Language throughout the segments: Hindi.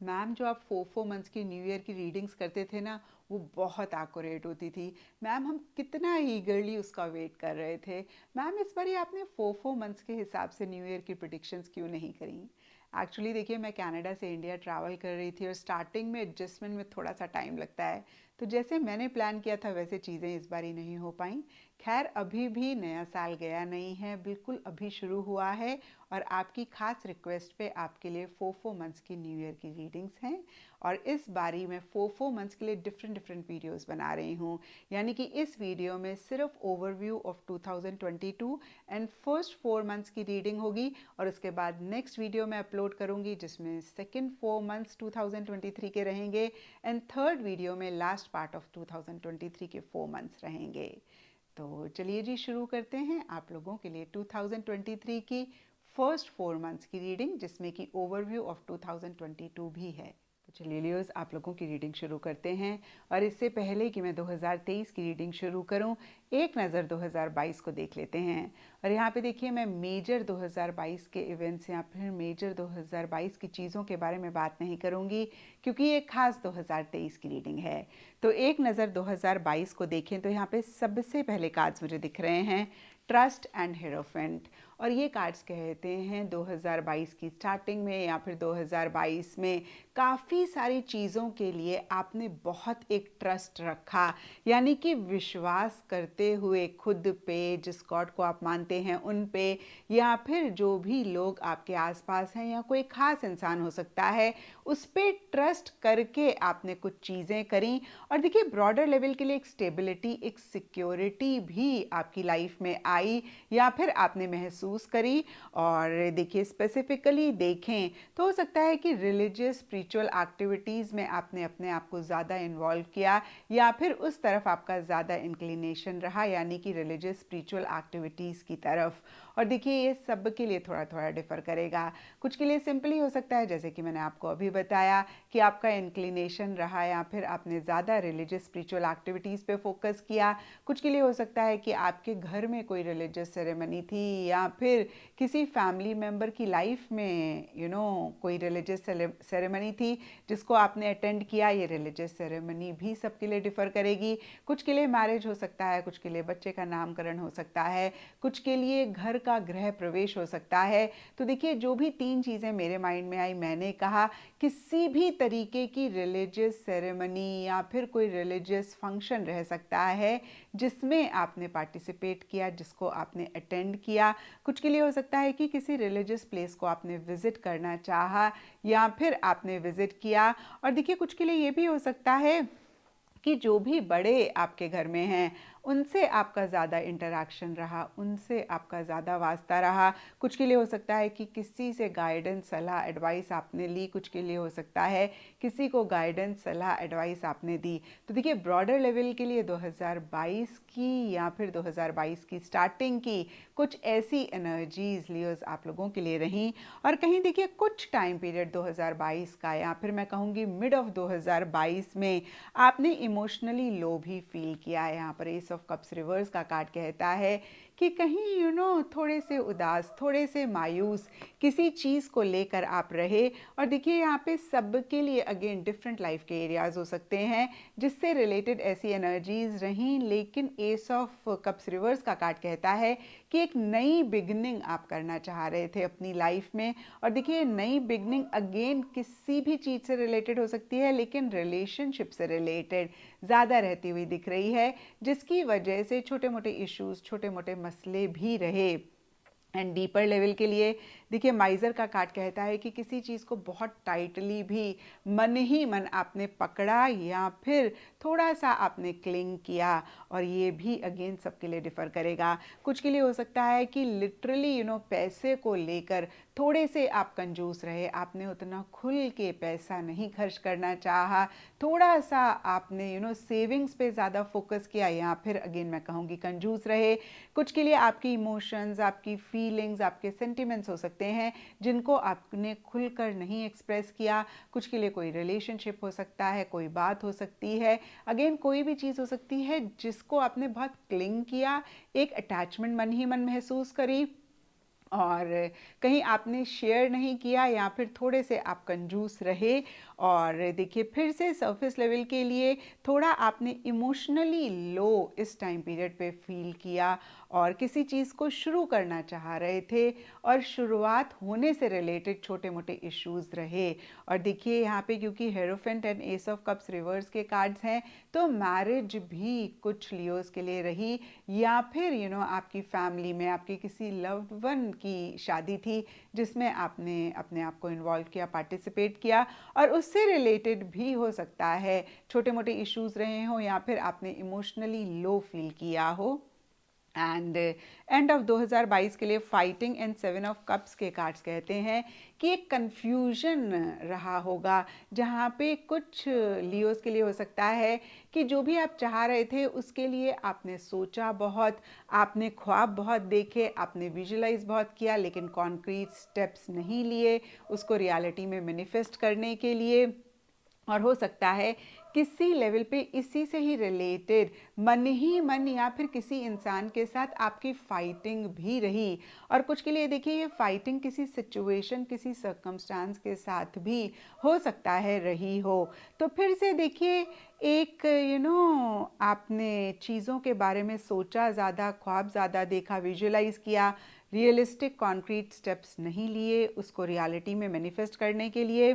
मैम जो आप 4 मंथ्स की न्यू ईयर की रीडिंग्स करते थे ना, वो बहुत एक्यूरेट होती थी। मैम हम कितना ईगरली उसका वेट कर रहे थे। मैम इस बार आपने 4 मंथ्स के हिसाब से न्यू ईयर की प्रिडिक्शंस क्यों नहीं करी? एक्चुअली देखिए, मैं कनाडा से इंडिया ट्रैवल कर रही थी और स्टार्टिंग में एडजस्टमेंट में थोड़ा सा टाइम लगता है। तो जैसे मैंने प्लान किया था वैसे चीज़ें इस बारी नहीं हो पाई। खैर, अभी भी नया साल गया नहीं है, बिल्कुल अभी शुरू हुआ है। और आपकी खास रिक्वेस्ट पे आपके लिए 4 मंथ्स की न्यू ईयर की रीडिंग्स हैं। और इस बारी मैं 4 मंथ्स के लिए डिफरेंट डिफरेंट वीडियोस बना रही हूँ। यानी कि इस वीडियो में सिर्फ overview of 2022 and first 4 months की रीडिंग होगी। और उसके बाद नेक्स्ट वीडियो मैं अपलोड करूँगी जिसमें सेकेंड 4 मंथ्स 2023 के रहेंगे एंड थर्ड वीडियो में लास्ट पार्ट ऑफ 2023 के 4 मंथ्स रहेंगे। तो चलिए जी, शुरू करते हैं आप लोगों के लिए 2023 की फर्स्ट 4 मंथ्स की रीडिंग, जिसमें कि ओवरव्यू ऑफ 2022 भी है। तो चलिए लियोस, आप लोगों की रीडिंग शुरू करते हैं। और इससे पहले कि मैं 2023 की रीडिंग शुरू करूं, एक नज़र 2022 को देख लेते हैं। और यहाँ पे देखिए, मैं मेजर 2022 के इवेंट्स या फिर मेजर 2022 की चीज़ों के बारे में बात नहीं करूँगी, क्योंकि ये खास 2023 की रीडिंग है। तो एक नज़र 2022 को देखें तो यहाँ पे सबसे पहले कार्ड्स मुझे दिख रहे हैं, ट्रस्ट एंड हेरोफेंट। और ये कार्ड्स कहते हैं 2022 की स्टार्टिंग में या फिर 2022 में काफ़ी सारी चीज़ों के लिए आपने बहुत एक ट्रस्ट रखा, यानी कि विश्वास करते हुए खुद पे, जिस गॉड को आप मानते हैं उन पे, या फिर जो भी लोग आपके आसपास हैं या कोई ख़ास इंसान हो सकता है, उस पर ट्रस्ट करके आपने कुछ चीज़ें करी। और देखिए, ब्रॉडर लेवल के लिए एक स्टेबिलिटी, एक सिक्योरिटी भी आपकी लाइफ में आई या फिर आपने महसूस करी। और देखिए, स्पेसिफिकली देखें तो हो सकता है कि रिलीजियस स्पिरिचुअल एक्टिविटीज़ में आपने अपने आप को ज़्यादा इन्वॉल्व किया या फिर उस तरफ आपका ज़्यादा इंक्लिनेशन रहा, यानी कि रिलीजियस स्पिरिचुअल एक्टिविटीज़ की तरफ। और देखिए, ये सब के लिए थोड़ा थोड़ा डिफ़र करेगा। कुछ के लिए सिंपली हो सकता है, जैसे कि मैंने आपको अभी बताया, कि आपका इंक्लिनेशन रहा या फिर आपने ज़्यादा रिलीजियस स्पिरिचुअल एक्टिविटीज़ पे फोकस किया। कुछ के लिए हो सकता है कि आपके घर में कोई रिलीजियस सेरेमनी थी या फिर किसी फैमिली मेम्बर की लाइफ में कोई रिलीजियस सेरेमनी थी जिसको आपने अटेंड किया। ये रिलीजियस सेरेमनी भी सबके लिए डिफ़र करेगी। कुछ के लिए मैरिज हो सकता है, कुछ के लिए बच्चे का नामकरण हो सकता है, कुछ के लिए घर का गृह प्रवेश हो सकता है। तो देखिए, जो भी 3 चीज़ें मेरे माइंड में आई, मैंने कहा किसी भी तरीके की रिलीजियस सेरेमनी या फिर कोई रिलीजियस फंक्शन रह सकता है जिसमें आपने पार्टिसिपेट किया, जिसको आपने अटेंड किया। कुछ के लिए हो सकता है कि किसी रिलीजियस प्लेस को आपने विज़िट करना चाहा या फिर आपने विज़िट किया। और देखिए, कुछ के लिए ये भी हो सकता है कि जो भी बड़े आपके घर में हैं उनसे आपका ज़्यादा इंटरेक्शन रहा, उनसे आपका ज़्यादा वास्ता रहा। कुछ के लिए हो सकता है कि किसी से गाइडेंस, सलाह, एडवाइस आपने ली। कुछ के लिए हो सकता है किसी को गाइडेंस, सलाह, एडवाइस आपने दी। तो देखिए, ब्रॉडर लेवल के लिए 2022 की या फिर 2022 की स्टार्टिंग की कुछ ऐसी एनर्जीज लियोज आप लोगों के लिए रहीं। और कहीं देखिए, कुछ टाइम पीरियड 2022 का या फिर मैं कहूँगी मिड ऑफ 2022 में आपने इमोशनली लो भी फील किया है। यहाँ पर एस ऑफ कप्स रिवर्स का कार्ड कहता है कि कहीं थोड़े से उदास, थोड़े से मायूस किसी चीज़ को लेकर आप रहे। और देखिए, यहाँ पे सबके लिए अगेन डिफरेंट लाइफ के एरियाज हो सकते हैं जिससे रिलेटेड ऐसी एनर्जीज रहीं। लेकिन एस ऑफ कप्स रिवर्स का कार्ड कहता है कि एक नई बिगनिंग आप करना चाह रहे थे अपनी लाइफ में। और देखिए, नई बिगनिंग अगेन किसी भी चीज़ से रिलेटेड हो सकती है, लेकिन रिलेशनशिप से रिलेटेड ज़्यादा रहती हुई दिख रही है, जिसकी वजह से छोटे मोटे इश्यूज, छोटे मोटे मसले भी रहे। एंड डीपर लेवल के लिए देखिए, माइज़र का कार्ड कहता है कि किसी चीज़ को बहुत टाइटली भी मन ही मन आपने पकड़ा या फिर थोड़ा सा आपने क्लिंग किया। और ये भी अगेन सबके लिए डिफ़र करेगा। कुछ के लिए हो सकता है कि लिटरली पैसे को लेकर थोड़े से आप कंजूस रहे, आपने उतना खुल के पैसा नहीं खर्च करना चाहा, थोड़ा सा आपने सेविंग्स पे ज़्यादा फोकस किया या फिर अगेन मैं कहूँगी कंजूस रहे। कुछ के लिए आपकी इमोशंस, आपकी फीलिंग्स, आपके सेंटिमेंट्स हो सकते हैं जिनको आपने खुलकर नहीं एक्सप्रेस किया। कुछ के लिए कोई रिलेशनशिप हो सकता है, कोई बात हो सकती है, अगेन कोई भी चीज़ हो सकती है जिसको आपने बहुत क्लिंग किया, एक अटैचमेंट मन ही मन महसूस करी। और कहीं आपने शेयर नहीं किया या फिर थोड़े से आप कंजूस रहे। और देखिए फिर से सरफेस लेवल के लिए थोड़ा आपने इमोशनली लो इस टाइम पीरियड पे फील किया और किसी चीज़ को शुरू करना चाह रहे थे और शुरुआत होने से रिलेटेड छोटे मोटे इश्यूज रहे। और देखिए यहाँ पे क्योंकि hierophant and S of cups reverse के कार्ड्स हैं तो मैरिज भी कुछ लियोस के लिए रही, या फिर आपकी फैमिली में आपके किसी लव्ड वन की शादी थी जिसमें आपने अपने आप को इन्वॉल्व किया, पार्टिसिपेट किया, और उससे रिलेटेड भी हो सकता है छोटे मोटे इश्यूज रहे हों या फिर आपने इमोशनली लो फील किया हो। एंड एंड ऑफ 2022 के लिए फाइटिंग एंड 7 ऑफ कप्स के कार्ड्स कहते हैं कि एक कंफ्यूजन रहा होगा, जहाँ पे कुछ लियोस के लिए हो सकता है कि जो भी आप चाह रहे थे उसके लिए आपने सोचा बहुत, आपने ख्वाब बहुत देखे, आपने विजुलाइज बहुत किया, लेकिन कॉन्क्रीट स्टेप्स नहीं लिए उसको रियलिटी में मैनिफेस्ट करने के लिए। और हो सकता है किसी लेवल पे इसी से ही रिलेटेड मन ही मन या फिर किसी इंसान के साथ आपकी फाइटिंग भी रही। और कुछ के लिए देखिए ये फाइटिंग किसी सिचुएशन, किसी सर्कमस्टांस के साथ भी हो सकता है रही हो। तो फिर से देखिए एक आपने चीज़ों के बारे में सोचा ज़्यादा, ख्वाब ज़्यादा देखा, विजुलाइज किया, रियलिस्टिक कॉन्क्रीट स्टेप्स नहीं लिए उसको रियलिटी में मैनिफेस्ट करने के लिए।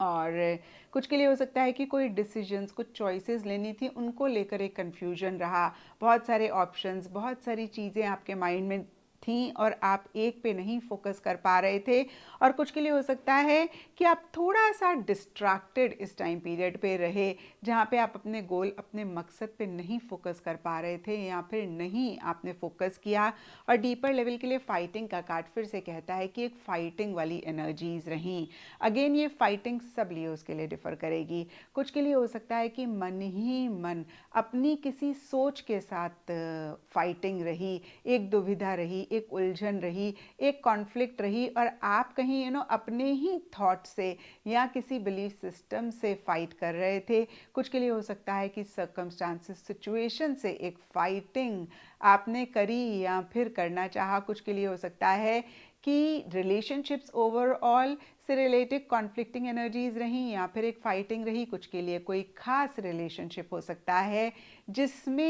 और कुछ के लिए हो सकता है कि कोई डिसीजंस, कुछ चॉइसेस लेनी थी, उनको लेकर एक कंफ्यूजन रहा, बहुत सारे ऑप्शंस, बहुत सारी चीज़ें आपके माइंड में थी और आप एक पे नहीं फोकस कर पा रहे थे। और कुछ के लिए हो सकता है कि आप थोड़ा सा डिस्ट्रैक्टेड इस टाइम पीरियड पे रहे, जहाँ पे आप अपने गोल, अपने मकसद पे नहीं फोकस कर पा रहे थे या फिर नहीं आपने फोकस किया। और डीपर लेवल के लिए फाइटिंग का कार्ड फिर से कहता है कि एक फाइटिंग वाली एनर्जीज रहीं। अगेन ये फाइटिंग सब लियोस के लिए डिफर करेगी। कुछ के लिए हो सकता है कि मन ही मन अपनी किसी सोच के साथ फाइटिंग रही, एक दुविधा रही, एक उलझन रही, एक कॉन्फ्लिक्ट रही, और आप कहीं अपने ही थॉट से या किसी बिलीफ सिस्टम से फाइट कर रहे थे। कुछ के लिए हो सकता है कि सर्कमस्टांसेस, सिचुएशन से एक फाइटिंग आपने करी या फिर करना चाहा। कुछ के लिए हो सकता है कि रिलेशनशिप्स ओवरऑल से रिलेटेड कॉन्फ्लिक्टिंग एनर्जीज रहीं या फिर एक फाइटिंग रही। कुछ के लिए कोई खास रिलेशनशिप हो सकता है जिसमें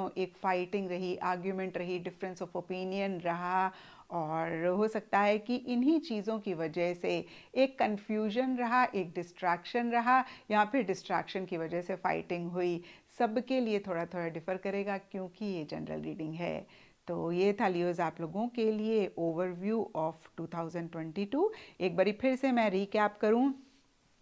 एक फाइटिंग रही, आर्ग्यूमेंट रही, डिफरेंस ऑफ ओपिनियन रहा। और हो सकता है कि इन्हीं चीज़ों की वजह से एक कन्फ्यूजन रहा, एक डिस्ट्रैक्शन रहा, या फिर डिस्ट्रैक्शन की वजह से फाइटिंग हुई। सबके लिए थोड़ा थोड़ा डिफर करेगा क्योंकि ये जनरल रीडिंग है। तो ये था लियोज़ आप लोगों के लिए ओवरव्यू ऑफ 2022। एक बारी फिर से मैं रीकैप करूं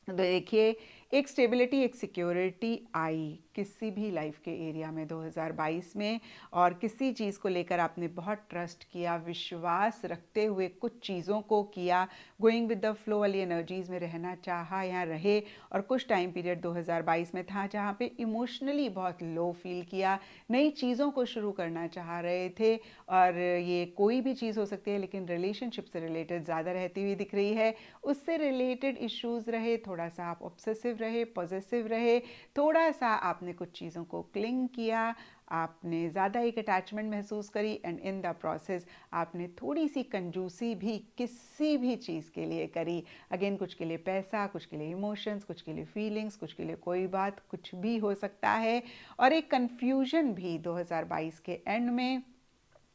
तो देखिए एक स्टेबिलिटी, एक सिक्योरिटी आई किसी भी लाइफ के एरिया में 2022 में, और किसी चीज़ को लेकर आपने बहुत ट्रस्ट किया, विश्वास रखते हुए कुछ चीज़ों को किया, गोइंग विद द फ्लो वाली एनर्जीज में रहना चाहा या रहे। और कुछ टाइम पीरियड 2022 में था जहाँ पे इमोशनली बहुत लो फील किया, नई चीज़ों को शुरू करना चाह रहे थे, और ये कोई भी चीज़ हो सकती है लेकिन रिलेशनशिप से रिलेटेड ज़्यादा रहती हुई दिख रही है। उससे रिलेटेड इश्यूज रहे, थोड़ा सा आप ऑब्सेसिव रहे, पॉजेसिव रहे, थोड़ा सा आपने कुछ चीज़ों को क्लिंग किया, आपने ज़्यादा एक अटैचमेंट महसूस करी, एंड इन द प्रोसेस आपने थोड़ी सी कंजूसी भी किसी भी चीज़ के लिए करी। अगेन कुछ के लिए पैसा, कुछ के लिए इमोशंस, कुछ के लिए फीलिंग्स, कुछ के लिए कोई बात, कुछ भी हो सकता है। और एक कन्फ्यूजन भी 2022 के एंड में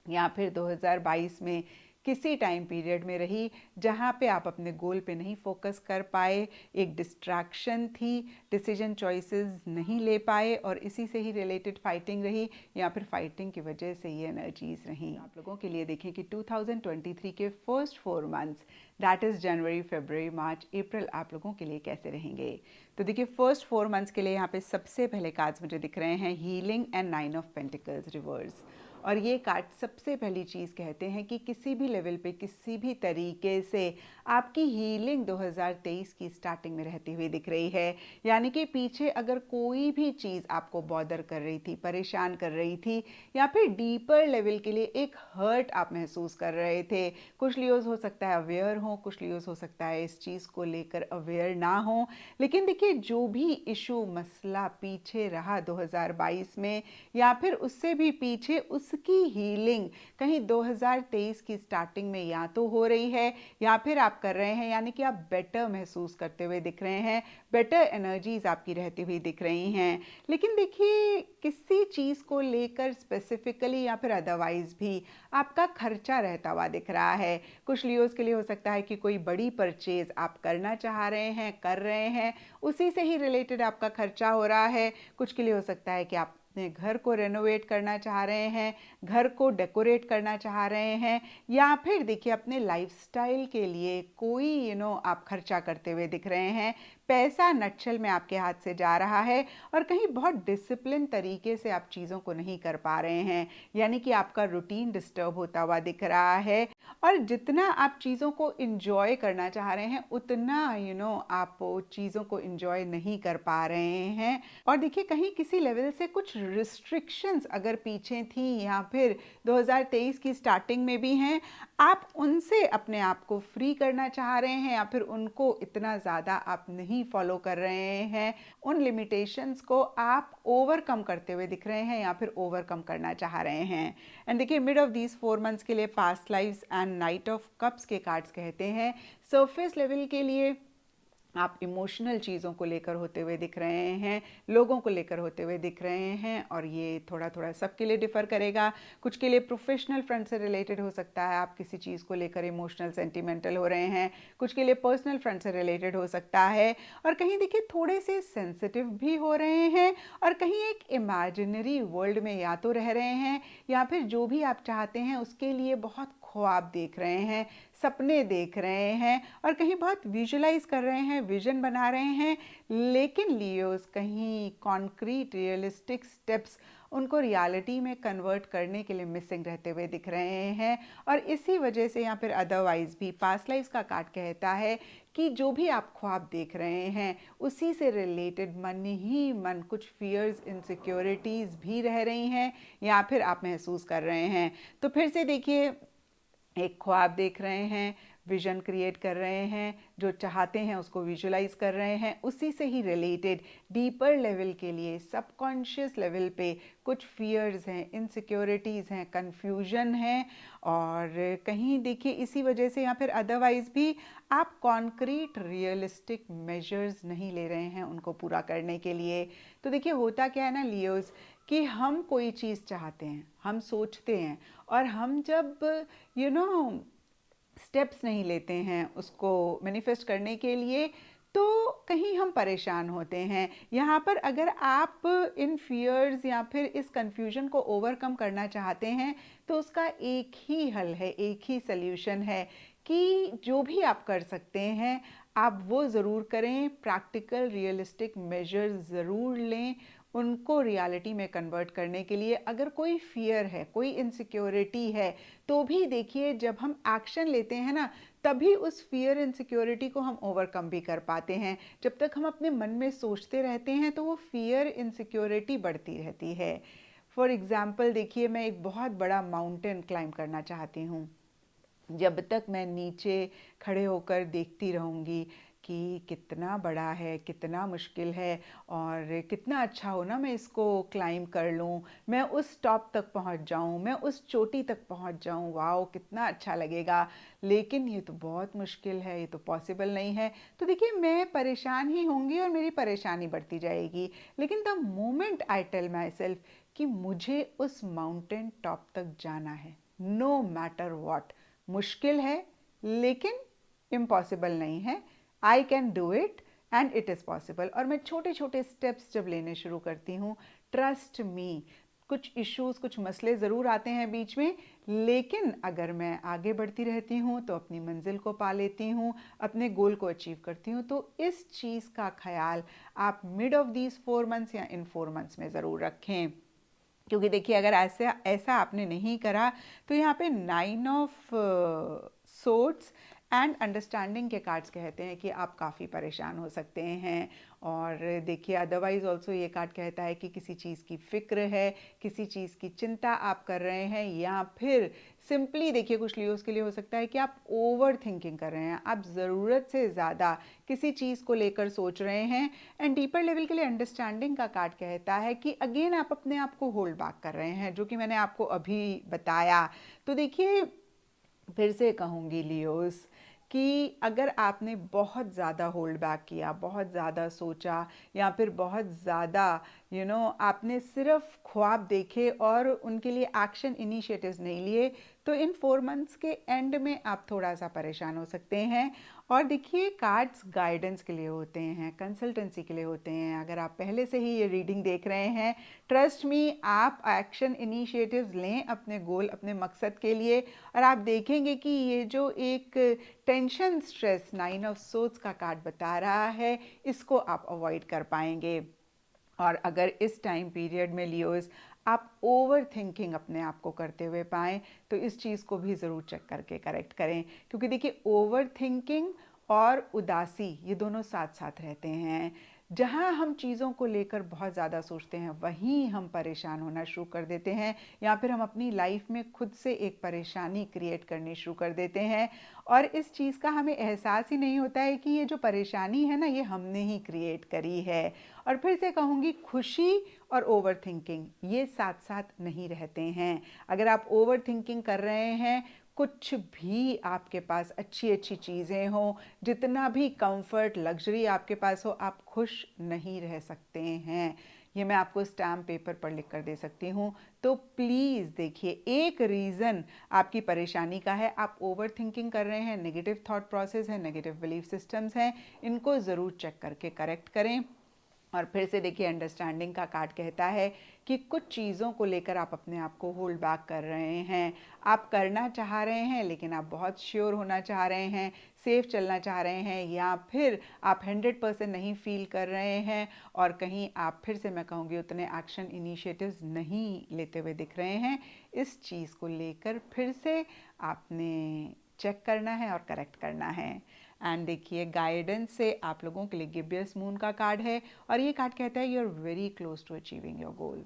या फिर 2022 में किसी टाइम पीरियड में रही जहाँ पे आप अपने गोल पे नहीं फोकस कर पाए, एक डिस्ट्रैक्शन थी, डिसीजन चॉइसेस नहीं ले पाए, और इसी से ही रिलेटेड फाइटिंग रही या फिर फाइटिंग की वजह से ये एनर्जीज रहीं। आप लोगों के लिए देखें कि 2023 के first 4 months, that is January, February, March, April, आप लोगों के लिए कैसे रहेंगे। तो देखिए फर्स्ट 4 मंथ्स के लिए यहाँ पे सबसे पहले कार्ड्स मुझे दिख रहे हैं healing and 9 of pentacles reverse. और ये कार्ड सबसे पहली चीज़ कहते हैं कि किसी भी लेवल पे, किसी भी तरीके से आपकी हीलिंग 2023 की स्टार्टिंग में रहती हुई दिख रही है। यानी कि पीछे अगर कोई भी चीज़ आपको बॉदर कर रही थी, परेशान कर रही थी, या फिर डीपर लेवल के लिए एक हर्ट आप महसूस कर रहे थे, कुछ लियोज हो सकता है अवेयर हो, कुछ लियोज हो सकता है इस चीज़ को लेकर अवेयर ना हो। लेकिन देखिए जो भी इशू, मसला पीछे रहा 2022 में, या फिर उससे भी पीछे, उस उसकी हीलिंग कहीं 2023 की स्टार्टिंग में या तो हो रही है या फिर आप कर रहे हैं, यानी कि आप बेटर महसूस करते हुए दिख रहे हैं, बेटर एनर्जीज आपकी रहती हुई दिख रही हैं। लेकिन देखिए, किसी चीज़ को लेकर स्पेसिफिकली या फिर अदरवाइज भी आपका खर्चा रहता हुआ दिख रहा है। कुछ लियोज़ के लिए हो सकता है कि कोई बड़ी परचेज़ आप करना चाह रहे हैं, कर रहे हैं, उसी से ही रिलेटेड आपका खर्चा हो रहा है। कुछ के लिए हो सकता है कि आप अपने घर को रेनोवेट करना चाह रहे हैं, घर को डेकोरेट करना चाह रहे हैं, या फिर देखिए अपने लाइफस्टाइल के लिए कोई आप खर्चा करते हुए दिख रहे हैं। पैसा नटशल में आपके हाथ से जा रहा है और कहीं बहुत डिसिप्लिन तरीके से आप चीज़ों को नहीं कर पा रहे हैं, यानी कि आपका रूटीन डिस्टर्ब होता हुआ दिख रहा है। और जितना आप चीज़ों को इंजॉय करना चाह रहे हैं, उतना आप चीज़ों को इंजॉय नहीं कर पा रहे हैं। और देखिए, कहीं किसी लेवल से कुछ रिस्ट्रिक्शंस अगर पीछे थी या फिर 2023 की स्टार्टिंग में भी हैं, आप उनसे अपने आप को फ्री करना चाह रहे हैं या फिर उनको इतना ज़्यादा आप नहीं फॉलो कर रहे हैं। उन लिमिटेशंस को आप ओवरकम करते हुए दिख रहे हैं या फिर ओवरकम करना चाह रहे हैं। एंड देखिए, मिड ऑफ दीज 4 मंथ्स के लिए past lives and night of cups के कार्ड्स कहते हैं। सरफेस लेवल के लिए आप इमोशनल चीज़ों को लेकर होते हुए दिख रहे हैं, लोगों को लेकर होते हुए दिख रहे हैं, और ये थोड़ा थोड़ा सबके लिए डिफ़र करेगा। कुछ के लिए प्रोफेशनल फ्रंट से रिलेटेड हो सकता है, आप किसी चीज़ को लेकर इमोशनल सेंटिमेंटल हो रहे हैं। कुछ के लिए पर्सनल फ्रंट से रिलेटेड हो सकता है, और कहीं देखिए थोड़े से सेंसिटिव भी हो रहे हैं, और कहीं एक इमेजिनरी वर्ल्ड में या तो रह रहे हैं या फिर जो भी आप चाहते हैं उसके लिए बहुत ख्वाब देख रहे हैं, सपने देख रहे हैं, और कहीं बहुत विजुलाइज कर रहे हैं, विजन बना रहे हैं। लेकिन लियोस कहीं कॉन्क्रीट रियलिस्टिक स्टेप्स उनको रियलिटी में कन्वर्ट करने के लिए मिसिंग रहते हुए दिख रहे हैं। और इसी वजह से या फिर अदरवाइज भी पास्ट लाइफ का कार्ड कहता है कि जो भी आप ख्वाब देख रहे हैं उसी से रिलेटेड मन ही मन कुछ फियर्स, इनसिक्योरिटीज़ भी रह रही हैं या फिर आप महसूस कर रहे हैं। तो फिर से देखिए, एक ख्वाब देख रहे हैं, विजन क्रिएट कर रहे हैं, जो चाहते हैं उसको विजुलाइज कर रहे हैं, उसी से ही रिलेटेड डीपर लेवल के लिए सबकॉन्शियस लेवल पे कुछ फियर्स हैं, इनसिक्योरिटीज़ हैं, कन्फ्यूजन है। और कहीं देखिए इसी वजह से या फिर अदरवाइज भी आप कॉन्क्रीट रियलिस्टिक मेजर्स नहीं ले रहे हैं उनको पूरा करने के लिए। तो देखिए, होता क्या है ना लियोस, कि हम कोई चीज़ चाहते हैं, हम सोचते हैं, और हम जब यू नो स्टेप्स नहीं लेते हैं उसको मैनिफेस्ट करने के लिए, तो कहीं हम परेशान होते हैं। यहाँ पर अगर आप इन फियर्स या फिर इस कंफ्यूजन को ओवरकम करना चाहते हैं, तो उसका एक ही हल है, एक ही सल्यूशन है कि जो भी आप कर सकते हैं आप वो ज़रूर करें, प्रैक्टिकल रियलिस्टिक मेजर्स ज़रूर लें उनको रियलिटी में कन्वर्ट करने के लिए। अगर कोई फियर है, कोई इनसिक्योरिटी है, तो भी देखिए जब हम एक्शन लेते हैं ना, तभी उस फियर इनसिक्योरिटी को हम ओवरकम भी कर पाते हैं। जब तक हम अपने मन में सोचते रहते हैं तो वो फियर इनसिक्योरिटी बढ़ती रहती है। फॉर एग्ज़ाम्पल देखिए, मैं एक बहुत बड़ा माउंटेन क्लाइंब करना चाहती हूँ। जब तक मैं नीचे खड़े होकर देखती रहूँगी कि कितना बड़ा है, कितना मुश्किल है, और कितना अच्छा हो ना मैं इसको क्लाइंब कर लूँ, मैं उस टॉप तक पहुँच जाऊँ, मैं उस चोटी तक पहुँच जाऊँ, वाओ कितना अच्छा लगेगा। लेकिन ये तो बहुत मुश्किल है, ये तो पॉसिबल नहीं है। तो देखिए, मैं परेशान ही होंगी और मेरी परेशानी बढ़ती जाएगी। लेकिन the moment I tell myself कि मुझे उस माउंटेन टॉप तक जाना है, नो मैटर वॉट, मुश्किल है लेकिन इम्पॉसिबल नहीं है, I can do it and it is possible. और मैं छोटे छोटे स्टेप्स जब लेने शुरू करती हूँ, ट्रस्ट मी, कुछ इश्यूज, कुछ मसले ज़रूर आते हैं बीच में, लेकिन अगर मैं आगे बढ़ती रहती हूँ तो अपनी मंजिल को पा लेती हूँ, अपने गोल को अचीव करती हूँ। तो इस चीज़ का ख्याल आप मिड ऑफ दीज 4 मंथ्स या इन 4 मंथ्स में ज़रूर रखें। क्योंकि देखिए, अगर ऐसा आपने नहीं करा तो यहाँ पे 9 ऑफ सोर्ड्स एंड अंडरस्टैंडिंग के कार्ड्स कहते हैं कि आप काफ़ी परेशान हो सकते हैं। और देखिए अदरवाइज़ ऑल्सो ये कार्ड कहता है कि किसी चीज़ की फ़िक्र है, किसी चीज़ की चिंता आप कर रहे हैं, या फिर सिंपली देखिए कुछ लियोज़ के लिए हो सकता है कि आप ओवर थिंकिंग कर रहे हैं, आप ज़रूरत से ज़्यादा किसी चीज़ को लेकर सोच रहे हैं। एंड डीपर लेवल के लिए अंडरस्टैंडिंग का कार्ड कहता है कि अगेन आप अपने आप को होल्ड बैक कर रहे हैं, जो कि मैंने आपको अभी बताया। तो देखिए फिर से कहूँगी लियोस कि अगर आपने बहुत ज़्यादा होल्ड बैक किया, बहुत ज़्यादा सोचा, या फिर बहुत ज़्यादा आपने सिर्फ ख्वाब देखे और उनके लिए एक्शन इनिशिएटिव्स नहीं लिए, तो इन 4 मंथ्स के एंड में आप थोड़ा सा परेशान हो सकते हैं। और देखिए कार्ड्स गाइडेंस के लिए होते हैं, कंसल्टेंसी के लिए होते हैं। अगर आप पहले से ही ये रीडिंग देख रहे हैं, ट्रस्ट मी, आप एक्शन इनिशिएटिव्स लें अपने गोल, अपने मकसद के लिए, और आप देखेंगे कि ये जो एक टेंशन, स्ट्रेस, 9 ऑफ सोर्ड्स का कार्ड बता रहा है, इसको आप अवॉइड कर पाएंगे। और अगर इस टाइम पीरियड में लियोस आप ओवर थिंकिंग अपने आप को करते हुए पाएँ, तो इस चीज़ को भी ज़रूर चेक करके करेक्ट करें। क्योंकि देखिए ओवर थिंकिंग और उदासी ये दोनों साथ साथ रहते हैं। जहाँ हम चीज़ों को लेकर बहुत ज़्यादा सोचते हैं, वहीं हम परेशान होना शुरू कर देते हैं, या फिर हम अपनी लाइफ में खुद से एक परेशानी क्रिएट करनी शुरू कर देते हैं। और इस चीज़ का हमें एहसास ही नहीं होता है कि ये जो परेशानी है ना, ये हमने ही क्रिएट करी है। और फिर से कहूँगी, खुशी और ओवर थिंकिंग ये साथ साथ नहीं रहते हैं। अगर आप ओवर थिंकिंग कर रहे हैं, कुछ भी आपके पास अच्छी अच्छी चीज़ें हों, जितना भी कंफर्ट, लग्जरी आपके पास हो, आप खुश नहीं रह सकते हैं। ये मैं आपको स्टैम्प पेपर पर लिख कर दे सकती हूँ। तो प्लीज़ देखिए, एक रीज़न आपकी परेशानी का है, आप ओवर थिंकिंग कर रहे हैं, नेगेटिव थॉट प्रोसेस है, नेगेटिव बिलीफ सिस्टम्स हैं, इनको ज़रूर चेक करके करेक्ट करें। और फिर से देखिए अंडरस्टैंडिंग का कार्ड कहता है कि कुछ चीज़ों को लेकर आप अपने आप को होल्ड बैक कर रहे हैं। आप करना चाह रहे हैं, लेकिन आप बहुत श्योर होना चाह रहे हैं, सेफ चलना चाह रहे हैं, या फिर आप 100% नहीं फील कर रहे हैं, और कहीं आप, फिर से मैं कहूँगी, उतने एक्शन इनिशिएटिव्स नहीं लेते हुए दिख रहे हैं। इस चीज़ को लेकर फिर से आपने चेक करना है और करेक्ट करना है। एंड देखिए गाइडेंस से आप लोगों के लिए गिबियस मून का कार्ड है, और ये कार्ड कहता है you are very close to achieving your goal.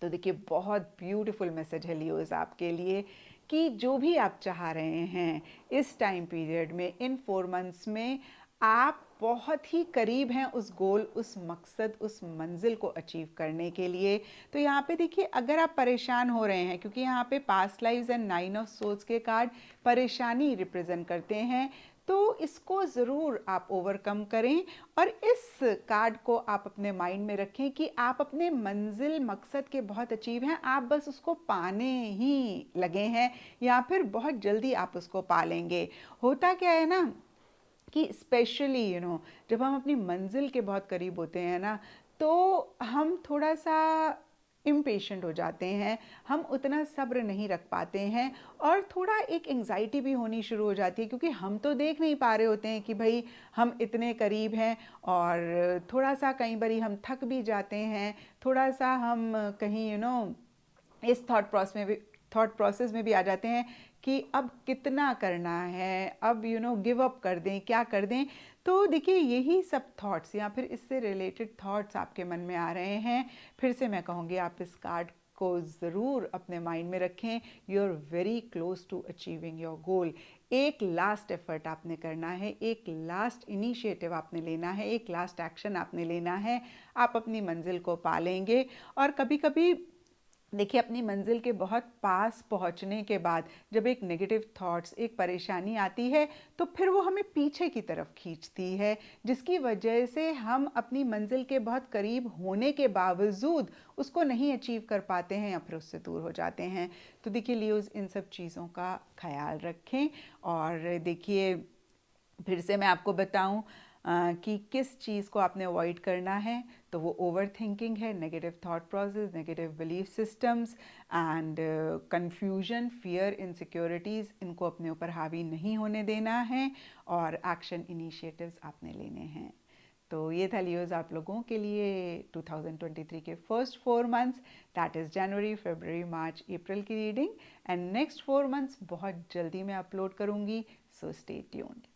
तो देखिए बहुत ब्यूटीफुल मैसेज है लियोज आपके लिए, कि जो भी आप चाह रहे हैं इस टाइम पीरियड में, इन 4 मंथ्स में, आप बहुत ही करीब हैं उस गोल, उस मकसद, उस मंजिल को अचीव करने के लिए। तो यहाँ पे देखिए अगर आप परेशान हो रहे हैं, क्योंकि यहाँ पे past lives and 9 of swords के कार्ड परेशानी रिप्रेजेंट करते हैं, तो इसको ज़रूर आप ओवरकम करें। और इस कार्ड को आप अपने माइंड में रखें कि आप अपने मंजिल, मकसद के बहुत अचीव हैं, आप बस उसको पाने ही लगे हैं, या फिर बहुत जल्दी आप उसको पा लेंगे। होता क्या है ना कि स्पेशली जब हम अपनी मंजिल के बहुत करीब होते हैं ना, तो हम थोड़ा सा इम्पेशेंट हो जाते हैं, हम उतना सब्र नहीं रख पाते हैं, और थोड़ा एक एंग्जाइटी भी होनी शुरू हो जाती है, क्योंकि हम तो देख नहीं पा रहे होते हैं कि भाई हम इतने करीब हैं। और थोड़ा सा कई बारी हम थक भी जाते हैं, थोड़ा सा हम कहीं इस थॉट प्रोसेस में भी आ जाते हैं कि अब कितना करना है, अब गिव अप कर दें, क्या कर दें। तो देखिए यही सब थॉट्स या फिर इससे रिलेटेड थॉट्स आपके मन में आ रहे हैं। फिर से मैं कहूँगी, आप इस कार्ड को ज़रूर अपने माइंड में रखें। You are very close to achieving your goal. एक लास्ट एफर्ट आपने करना है, एक लास्ट इनिशिएटिव आपने लेना है, एक लास्ट एक्शन आपने लेना है, आप अपनी मंजिल को पा लेंगे। और कभी कभी देखिए अपनी मंजिल के बहुत पास पहुंचने के बाद जब एक नेगेटिव थॉट्स, एक परेशानी आती है, तो फिर वो हमें पीछे की तरफ खींचती है, जिसकी वजह से हम अपनी मंजिल के बहुत करीब होने के बावजूद उसको नहीं अचीव कर पाते हैं, या फिर उससे दूर हो जाते हैं। तो देखिए लियोज, इन सब चीज़ों का ख्याल रखें। और देखिए फिर से मैं आपको बताऊं कि किस चीज़ को आपने अवॉइड करना है, तो वो ओवर थिंकिंग है, negative thought process, negative belief systems and confusion, fear, insecurities, इनको अपने ऊपर हावी नहीं होने देना है, और एक्शन इनिशिएटिव्स आपने लेने हैं। तो ये था लियोज आप लोगों के लिए 2023 के first 4 months, that is January, February, March, April की रीडिंग। एंड नेक्स्ट 4 मंथ्स बहुत जल्दी मैं अपलोड करूँगी सो स्टे ट्यून्ड।